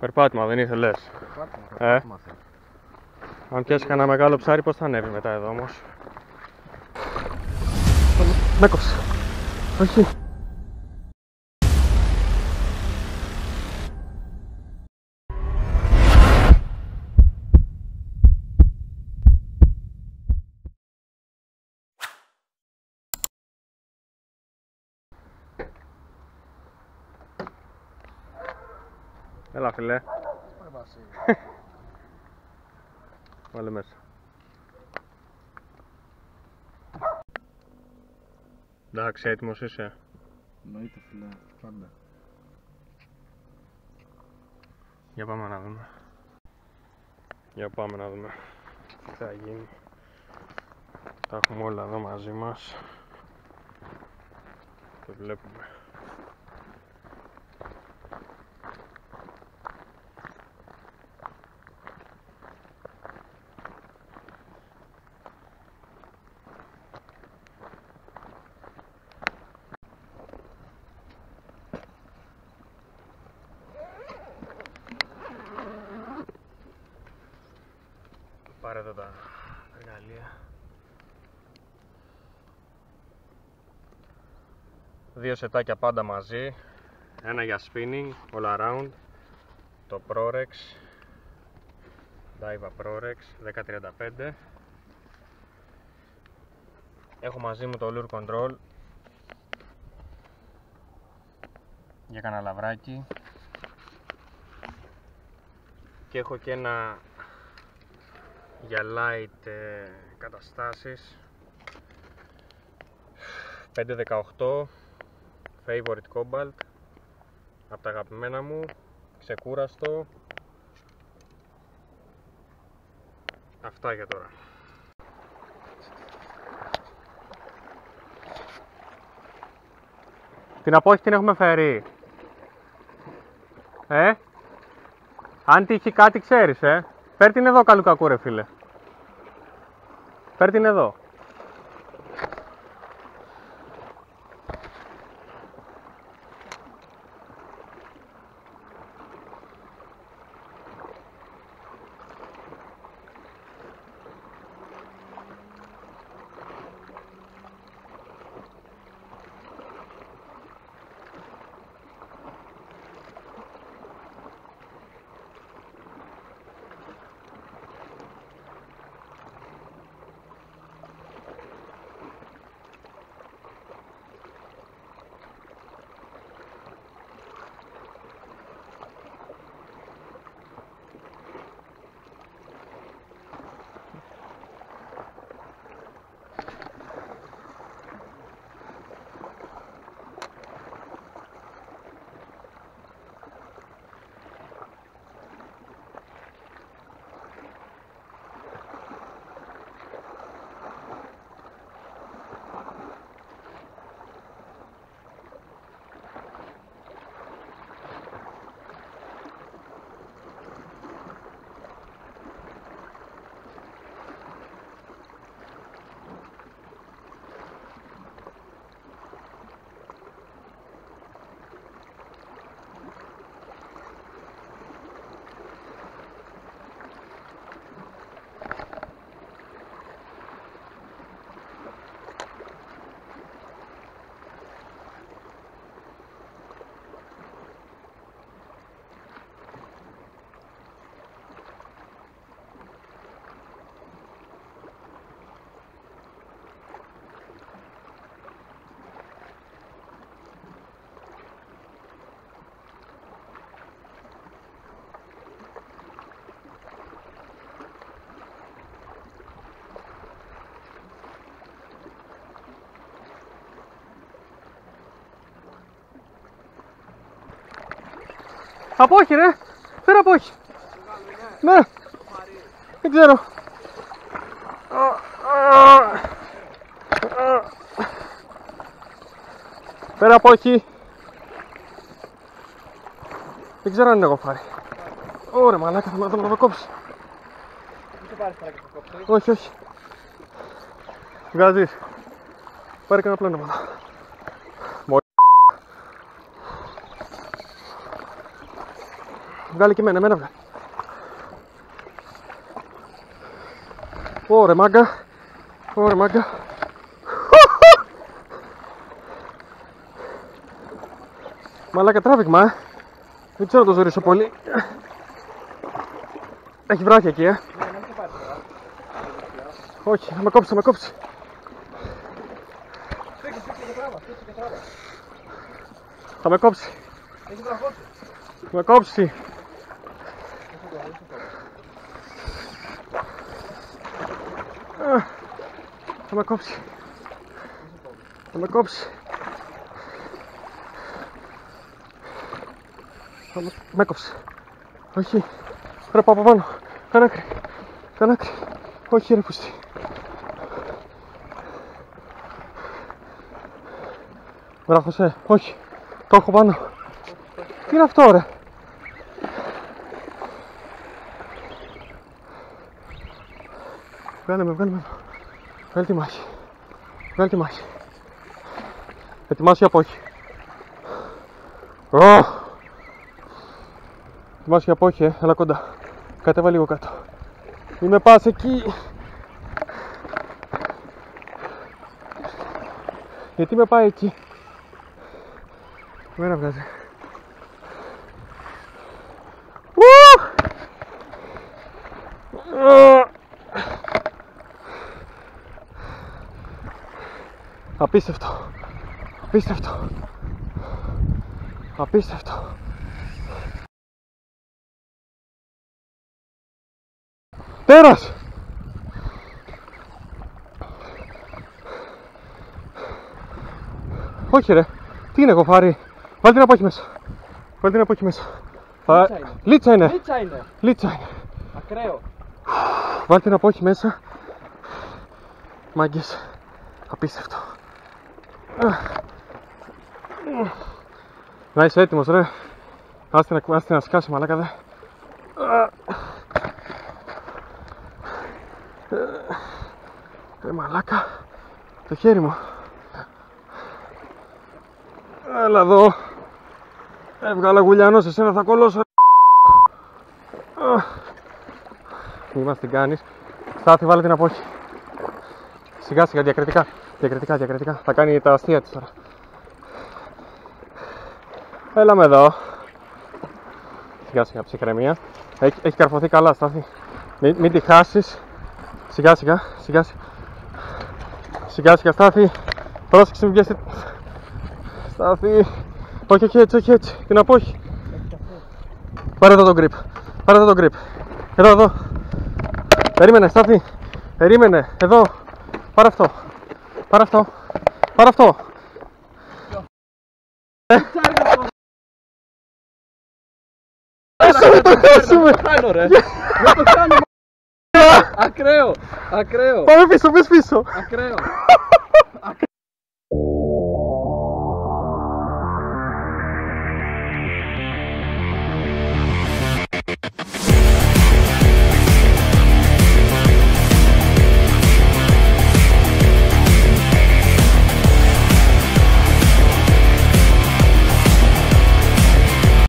Περπάτημα δεν ήθελες? Περπάτημα. Αν πιάσει κανένα μεγάλο ψάρι, πώς θα ανέβει μετά εδώ όμως? Με κόψε. Όχι. Έλα φίλε. Βάλε μέσα. Εντάξει, έτοιμος είσαι? Εννοείται φίλε, πάντα. Για πάμε να δούμε. Για πάμε να δούμε τι θα γίνει. Τα έχουμε όλα εδώ μαζί μας. Το βλέπουμε. Πάρε εδώ τα εργαλεία. 2 σετάκια πάντα μαζί. Ένα για spinning, all around. Το Prorex Daiwa Prorex 1035. Έχω μαζί μου το Lure Control για κανένα λαβράκι. Και έχω και ένα για light καταστάσεις 518 Favorite Cobalt, από τα αγαπημένα μου, ξεκούραστο. Αυτά για τώρα. Την απόχη την έχουμε φέρει. Αν τύχει κάτι ξέρεις, Φέρ' την εδώ καλού κακού ρε φίλε. Φέρ' την εδώ. Από όχι ρε, φέρε από όχι. Ναι, δεν ξέρω. Φέρε από όχι. Δεν ξέρω αν είναι εγώ φάρει. Ωραία μαλάκα, θα με κόψει. Δεν σε πάρεις τώρα και θα κόψει. Όχι, όχι. Βγάζεις. Πάρε κανένα πλάνο μόνο. Βγάλε και εμένα βγάλε. Ωρε μάγκα. Ωρε μάγκα. Μαλάκα τράβηγμα, δεν ξέρω να το ζωρίσω πολύ. Έχει βράχια εκεί, Όχι, θα με κόψει, θα με κόψει. Θα με κόψει. Θα με κόψει. Θα με κόψει. Θα με κόψει. Με κόψε. Όχι. Ρε πάω από πάνω. Κάνε άκρη. Κάνε άκρη. Όχι ρε πούστη. Βράχωσε. Όχι. Το έχω πάνω. Τι είναι αυτό ρε. Βγάλε με, βγάλε με. Βγάλε τη μάχη. Βγάλε τη μάχη. Ετοιμάσου για απόχη. Ετοιμάσου για απόχη, έλα κοντά. Κατέβα λίγο κάτω. Μη με πας εκεί. Γιατί με πάει εκεί. Μένα βγάζει. Απίστευτο. Απίστευτο. Απίστευτο. Τέρας! Όχι ρε. Τι είναι κοφάρι. Βάλτε την απόχη μέσα. Βάλτε την απόχη μέσα. Λίτσα είναι. Λίτσα είναι. Λίτσα είναι. Ακραίο. Βάλτε την απόχη μέσα. Μάγκες. Απίστευτο. Να είσαι έτοιμος ρε. Άστε να σκάσει μαλάκα δε. Ρε μαλάκα. Το χέρι μου. Έλα εδώ. Έβγαλα γουλιανό, σε σένα θα κολλώσω. Μη μας την κάνεις. Στάθη, βάλε την απόχη. Σιγά σιγά, διακριτικά. Διακριτικά. Θα κάνει τα αστεία της τώρα. Έλα με εδώ. Σιγά σιγά, ψυχραιμία. Έχει καρφωθεί καλά, Στάθη. Μην τη χάσεις. Σιγά σιγά. Σιγά σιγά, Στάθη. Πρόσεξε, μην πιάσει. Στάθη. Όχι έτσι. Την απόχη. Πάρε εδώ τον grip. Εδώ. Περίμενε, Στάθη. Περίμενε. Εδώ. Πάρε αυτό. Το χάσουμε. Ακραίο. Πάμε πίσω. Ακραίο.